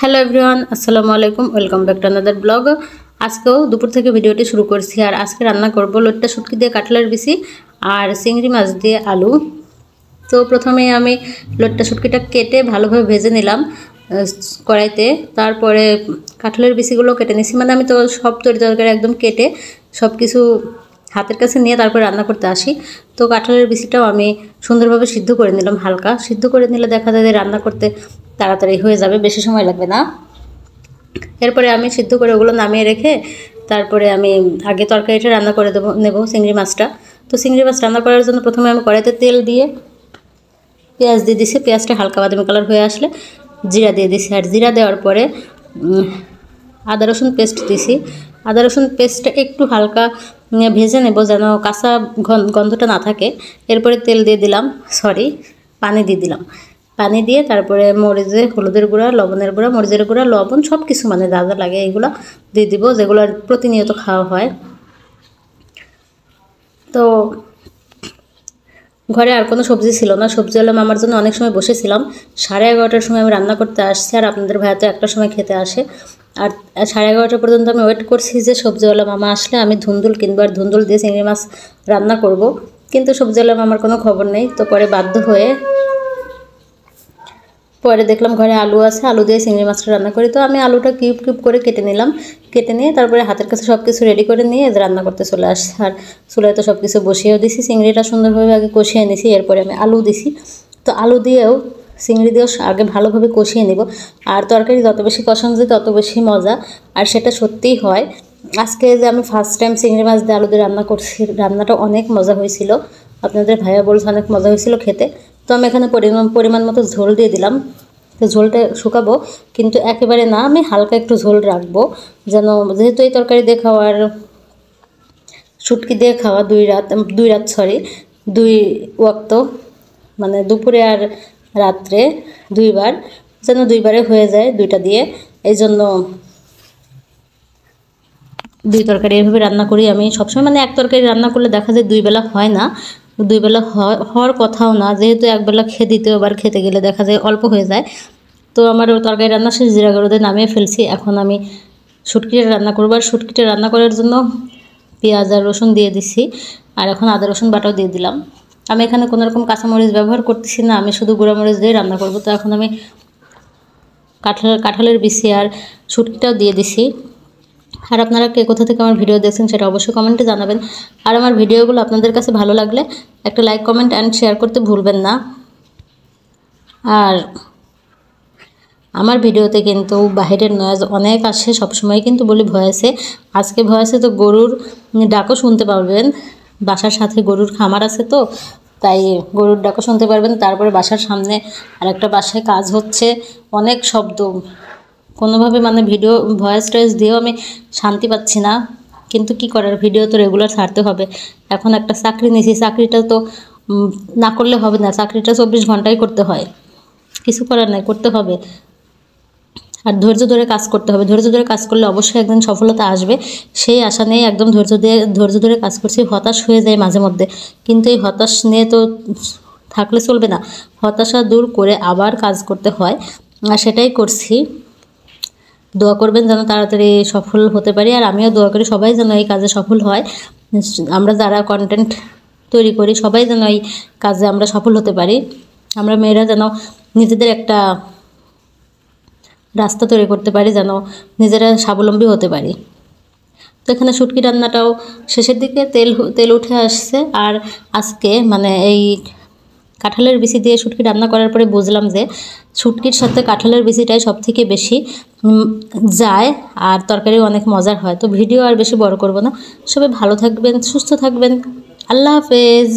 Hello everyone, আসসালামু আলাইকুম। Welcome back to another blog. আজকেও দুপুর থেকে ভিডিওটি শুরু করছি। আর আজকে রান্না করব লইট্টা শুটকি দিয়ে কাঁঠালের বিচি আর চিংড়ি মাছ দিয়ে আলু। তো প্রথমে আমি লইট্টা শুটকিটা কেটে ভালোভাবে ভেজে নিলাম কড়াইতে। তারপরে কাঁঠালের বিচিগুলো কেটে নিছি, মানে আমি তো সব তরকারি একদম কেটে সব কিছু হাতের কাছে নিয়ে তারপর রান্না করতে আসি। তো কাঁঠালের বিচিটাও আমি সুন্দরভাবে সিদ্ধ করে নিলাম। হালকা সিদ্ধ করে নিলে দেখা যায় যে রান্না করতে তাড়াতাড়ি হয়ে যাবে, বেশি সময় লাগবে না। এরপরে আমি সিদ্ধ করে ওগুলো নামিয়ে রেখে তারপরে আমি আগে তরকারিটা রান্না করে নেব চিংড়ি মাছটা। তো চিংড়ি মাছ রান্না করার জন্য প্রথমে আমি কড়াইতে তেল দিয়ে পেঁয়াজ দিয়ে দিছি। পেঁয়াজটা হালকা বাদামি কালার হয়ে আসলে জিরা দিয়ে দিছি। আর জিরা দেওয়ার পরে আদা রসুন পেস্ট দিছি। আদা রসুন পেস্টটা একটু হালকা ভেজে নেব যেন কাঁচা গন্ধটা না থাকে। এরপরে তেল দিয়ে দিলাম, পানি দিয়ে দিলাম। পানি দিয়ে তারপরে মরিচের হলুদের গুঁড়া, লবণের গুঁড়া, মরিচের গুঁড়া, লবণ সব কিছু মানে যা যা লাগে এগুলো দিয়ে দিব, যেগুলো প্রতিনিয়ত খাওয়া হয়। তো ঘরে আর কোনো সবজি ছিল না, সবজি হলাম আমার জন্য অনেক সময় বসেছিলাম। 11:30টার সময় আমি রান্না করতে আসছি, আর আপনাদের ভাইয়া তো একটার সময় খেতে আসে। আর 11:30 পর্যন্ত আমি ওয়েট করছি যে সবজিওয়ালা মামা আসলে আমি ধুন্দুল কিনবো আর ধুন্দুল দিয়ে চিংড়ি মাছ রান্না করব। কিন্তু সবজিওয়ালা মামার কোনো খবর নেই। তো পরে বাধ্য হয়ে পরে দেখলাম ঘরে আলু আছে, আলু দিয়ে চিংড়ি মাছটা রান্না করি। তো আমি আলুটা কিউব কিউব করে কেটে নিলাম। কেটে নিয়ে তারপরে হাতের কাছে সব কিছু রেডি করে নিয়ে রান্না করতে চলে আসছি। আর চুলায় তো সব কিছু বসিয়েও দিছি। চিংড়িটা সুন্দরভাবে আগে কষিয়ে নিছি, এরপরে আমি আলু দিছি। তো আলু দিয়েও চিংড়ি দিয়েও আগে ভালোভাবে কষিয়ে নিব। আর তরকারি যত বেশি কষানো যায় তত বেশি মজা, আর সেটা সত্যিই হয়। আজকে যে আমি ফার্স্ট টাইম চিংড়ি মাছ দিয়ে আলু দিয়ে রান্না করছি, রান্নাটা অনেক মজা হয়েছিল। আপনাদের ভাইয়া বলছে অনেক মজা হয়েছিল খেতে। তো আমি এখানে পরিমাণ মতো ঝোল দিয়ে দিলাম। তো ঝোলটা শুকাবো, কিন্তু একেবারে না, আমি হালকা একটু ঝোল রাখবো যেন, যেহেতু এই তরকারি দিয়ে খাওয়ার শুটকি দিয়ে খাওয়া দুই ওয়াক্ত, মানে দুপুরে আর রাত্রে দুইবার, যেন দুইবারে হয়ে যায় দুইটা দিয়ে। এই জন্য দুই তরকারি এভাবে রান্না করি আমি সবসময়। মানে এক তরকারি রান্না করলে দেখা যায় দুই বেলা হয় না, দুই বেলা হওয়ার কথাও না, যেহেতু একবেলা দ্বিতীয়বার খেতে গেলে দেখা যায় অল্প হয়ে যায়। তো আমার তরকারি রান্না শেষ, জিরা গুঁড়ো দিয়ে নামিয়ে ফেলছি। এখন আমি শুটকিটা রান্না করবো। আর শুটকিটা রান্না করার জন্য পেঁয়াজ আর রসুন দিয়ে দিছি, আর এখন আদা রসুন বাটাও দিয়ে দিলাম। আমি এখানে কোনো রকম কাঁচামরিচ ব্যবহার করতেছি না, আমি শুধু গুঁড়ামরিচ দিয়ে রান্না করব। তো এখন আমি কাঁঠালের বিচি আর শুটকিটাও দিয়ে দিছি। আর আপনারা কে কোথা থেকে আমার ভিডিও দেখছেন সেটা অবশ্যই কমেন্টে জানাবেন। আর আমার ভিডিওগুলো আপনাদের কাছে ভালো লাগলে একটা লাইক, কমেন্ট অ্যান্ড শেয়ার করতে ভুলবেন না। আর আমার ভিডিওতে কিন্তু বাইরের নয়েজ অনেক আসে, সবসময় কিন্তু বলি ভয়েসে। আজকে ভয়েসে তো গরুর ডাকও শুনতে পারবেন। বাসার সাথে গরুর খামার আছে, তো তাই গরুর ডাকও শুনতে পারবেন। তারপরে বাসার সামনে আরেকটা বাসায় কাজ হচ্ছে, অনেক শব্দ। কোনোভাবে মানে ভিডিও ভয়েস টয়েস দিয়েও আমি শান্তি পাচ্ছি না, কিন্তু কি করার, ভিডিও তো রেগুলার ছাড়তে হবে। এখন একটা চাকরি নিয়েছি, চাকরিটা তো না করলে হবে না, চাকরিটা 24 ঘন্টাই করতে হয়, কিছু করার নাই, করতে হবে। আর ধৈর্য ধরে কাজ করতে হবে, ধৈর্য ধরে কাজ করলে অবশ্যই একদিন সফলতা আসবে, সেই আশা নিয়ে একদম ধৈর্য ধরে কাজ করছি। হতাশ হয়ে যায় মাঝে মধ্যে, কিন্তু এই হতাশ নিয়ে তো থাকলে চলবে না, হতাশা দূর করে আবার কাজ করতে হয়, আর সেটাই করছি। দোয়া করবেন যেন তাড়াতাড়ি সফল হতে পারি, আর আমিও দোয়া করি সবাই যেন এই কাজে সফল হয়। আমরা যারা কন্টেন্ট তৈরি করি সবাই যেন এই কাজে আমরা সফল হতে পারি। আমরা মেয়েরা যেন নিজেদের একটা রাস্তা তৈরি করতে পারি, যেন নিজেরা স্বাবলম্বী হতে পারি। তো এখানে শুটকি রান্নাটাও শেষের দিকে তেল উঠে আসছে। আর আজকে মানে এই কাঁঠালের বিচি দিয়ে শুটকি রান্না করার পরে বুঝলাম যে শুটকির সাথে কাঁঠালের বিচিটাই সব থেকে বেশি যায়, আর তরকারিও অনেক মজার হয়। তো ভিডিও আর বেশি বড় করব না, সবাই ভালো থাকবেন, সুস্থ থাকবেন, আল্লাহ হাফেজ।